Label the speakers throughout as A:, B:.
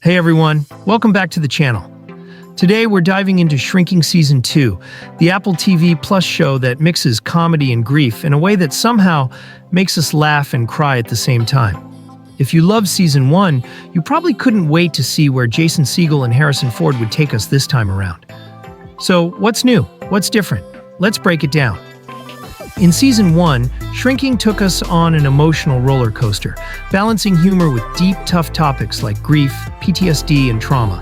A: Hey everyone, welcome back to the channel. Today we're diving into Shrinking Season 2, the Apple TV Plus show that mixes comedy and grief in a way that somehow makes us laugh and cry at the same time. If you loved Season 1, you probably couldn't wait to see where Jason Segel and Harrison Ford would take us this time around. So what's new? What's different? Let's break it down. In Season 1, Shrinking took us on an emotional roller coaster, balancing humor with deep, tough topics like grief, PTSD, and trauma.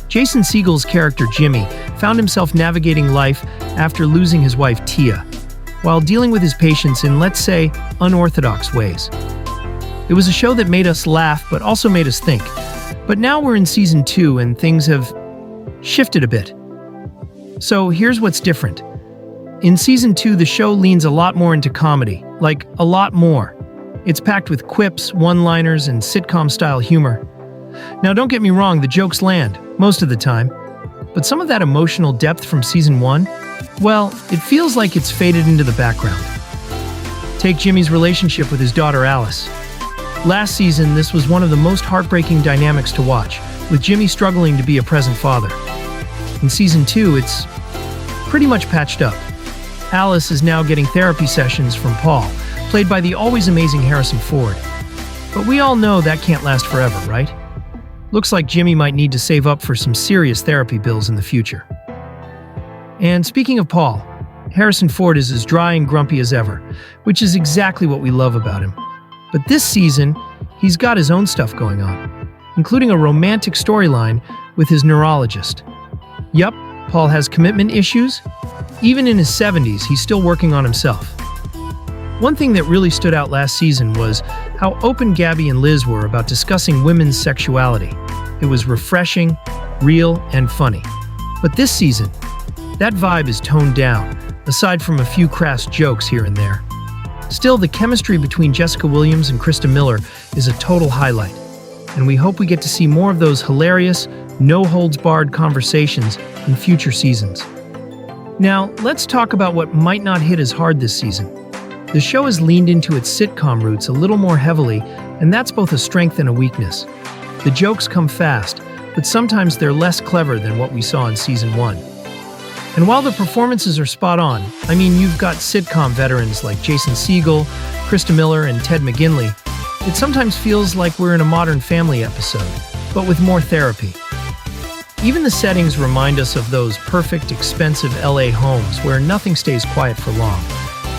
A: Jason Segel's character Jimmy found himself navigating life after losing his wife Tia, while dealing with his patients in, let's say, unorthodox ways. It was a show that made us laugh but also made us think. But now we're in Season 2 and things have shifted a bit. So here's what's different. In Season 2, the show leans a lot more into comedy, like a lot more. It's packed with quips, one-liners, and sitcom-style humor. Now don't get me wrong, the jokes land, most of the time. But some of that emotional depth from Season 1, well, it feels like it's faded into the background. Take Jimmy's relationship with his daughter Alice. Last season, this was one of the most heartbreaking dynamics to watch, with Jimmy struggling to be a present father. In Season 2, it's pretty much patched up. Alice is now getting therapy sessions from Paul, played by the always amazing Harrison Ford. But we all know that can't last forever, right? Looks like Jimmy might need to save up for some serious therapy bills in the future. And speaking of Paul, Harrison Ford is as dry and grumpy as ever, which is exactly what we love about him. But this season, he's got his own stuff going on, including a romantic storyline with his neurologist. Yup, Paul has commitment issues. Even in his 70s, he's still working on himself. One thing that really stood out last season was how open Gabby and Liz were about discussing women's sexuality. It was refreshing, real, and funny. But this season, that vibe is toned down, aside from a few crass jokes here and there. Still, the chemistry between Jessica Williams and Krista Miller is a total highlight, and we hope we get to see more of those hilarious, no-holds-barred conversations in future seasons. Now, let's talk about what might not hit as hard this season. The show has leaned into its sitcom roots a little more heavily, and that's both a strength and a weakness. The jokes come fast, but sometimes they're less clever than what we saw in Season 1. And while the performances are spot on, I mean, you've got sitcom veterans like Jason Segel, Krista Miller, and Ted McGinley, it sometimes feels like we're in a Modern Family episode, but with more therapy. Even the settings remind us of those perfect, expensive LA homes where nothing stays quiet for long.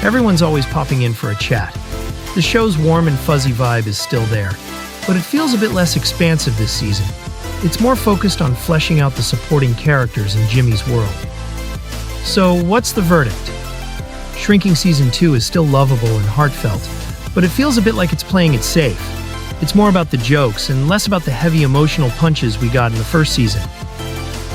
A: Everyone's always popping in for a chat. The show's warm and fuzzy vibe is still there, but it feels a bit less expansive this season. It's more focused on fleshing out the supporting characters in Jimmy's world. So, what's the verdict? Shrinking Season 2 is still lovable and heartfelt, but it feels a bit like it's playing it safe. It's more about the jokes and less about the heavy emotional punches we got in the first season.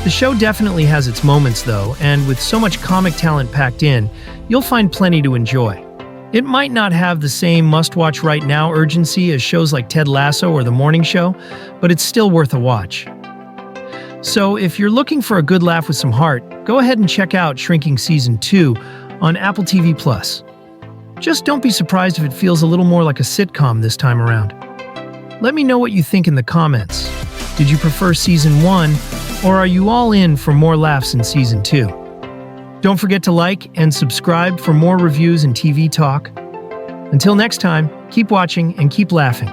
A: The show definitely has its moments though, and with so much comic talent packed in, you'll find plenty to enjoy. It might not have the same must-watch right now urgency as shows like Ted Lasso or The Morning Show, but it's still worth a watch. So if you're looking for a good laugh with some heart, go ahead and check out Shrinking Season 2 on Apple TV Plus. Just don't be surprised if it feels a little more like a sitcom this time around. Let me know what you think in the comments. Did you prefer Season 1, or are you all in for more laughs in Season 2? Don't forget to like and subscribe for more reviews and TV talk. Until next time, keep watching and keep laughing.